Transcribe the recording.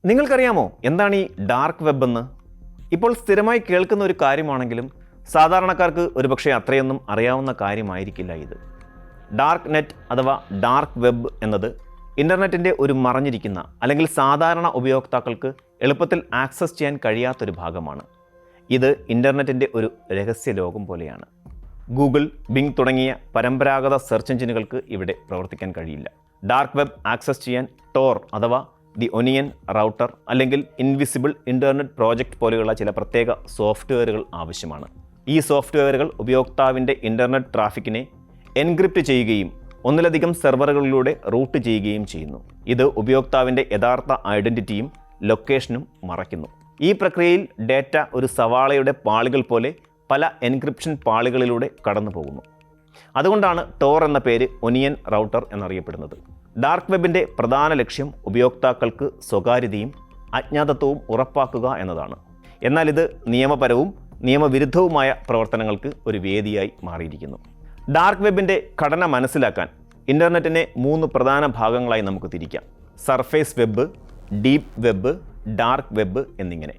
നിങ്ങൾക്കറിയാമോ എന്താണ് ഈ ഡാർക്ക് വെബ് എന്ന്? ഇപ്പോൾ സ്ഥിരമായി കേൾക്കുന്ന ഒരു കാര്യമാണെങ്കിലും സാധാരണക്കാർക്ക് ഒരുപക്ഷെ അത്രയൊന്നും അറിയാവുന്ന കാര്യമായിരിക്കില്ല ഇത്. ഡാർക്ക് നെറ്റ് അഥവാ ഡാർക്ക് വെബ് എന്നത് ഇൻ്റർനെറ്റിൻ്റെ ഒരു മറഞ്ഞിരിക്കുന്ന അല്ലെങ്കിൽ സാധാരണ ഉപയോക്താക്കൾക്ക് എളുപ്പത്തിൽ ആക്സസ് ചെയ്യാൻ കഴിയാത്തൊരു ഭാഗമാണ്. ഇത് ഇൻ്റർനെറ്റിൻ്റെ ഒരു രഹസ്യ ലോകം പോലെയാണ്. ഗൂഗിൾ, ബിങ് തുടങ്ങിയ പരമ്പരാഗത സെർച്ച് എഞ്ചിനുകൾക്ക് ഇവിടെ പ്രവർത്തിക്കാൻ കഴിയില്ല. ഡാർക്ക് വെബ് ആക്സസ് ചെയ്യാൻ ടോർ അഥവാ ദി ഒനിയൻ റൗട്ടർ അല്ലെങ്കിൽ ഇൻവിസിബിൾ ഇൻ്റർനെറ്റ് പ്രോജക്റ്റ് പോലെയുള്ള ചില പ്രത്യേക സോഫ്റ്റ്വെയറുകൾ ആവശ്യമാണ്. ഈ സോഫ്റ്റ്വെയറുകൾ ഉപയോക്താവിൻ്റെ ഇൻ്റർനെറ്റ് ട്രാഫിക്കിനെ എൻക്രിപ്റ്റ് ചെയ്യുകയും ഒന്നിലധികം സെർവറുകളിലൂടെ റൂട്ട് ചെയ്യുകയും ചെയ്യുന്നു. ഇത് ഉപയോക്താവിൻ്റെ യഥാർത്ഥ ഐഡൻറ്റിറ്റിയും ലൊക്കേഷനും മറയ്ക്കുന്നു. ഈ പ്രക്രിയയിൽ ഡേറ്റ ഒരു സവാളയുടെ പാളികൾ പോലെ പല എൻക്രിപ്ഷൻ പാളികളിലൂടെ കടന്നു പോകുന്നു. അതുകൊണ്ടാണ് ടോർ എന്ന പേര് ഒനിയൻ റൗട്ടർ എന്നറിയപ്പെടുന്നത്. ഡാർക്ക് വെബിൻ്റെ പ്രധാന ലക്ഷ്യം ഉപയോക്താക്കൾക്ക് സ്വകാര്യതയും അജ്ഞാതത്വവും ഉറപ്പാക്കുക എന്നതാണ്. എന്നാൽ ഇത് നിയമപരവും നിയമവിരുദ്ധവുമായ പ്രവർത്തനങ്ങൾക്ക് ഒരു വേദിയായി മാറിയിരിക്കുന്നു. ഡാർക്ക് വെബിൻ്റെ ഘടന മനസ്സിലാക്കാൻ ഇൻ്റർനെറ്റിനെ 3 പ്രധാന ഭാഗങ്ങളായി നമുക്ക് തിരിക്കാം: surface web, deep web, dark web എന്നിങ്ങനെ.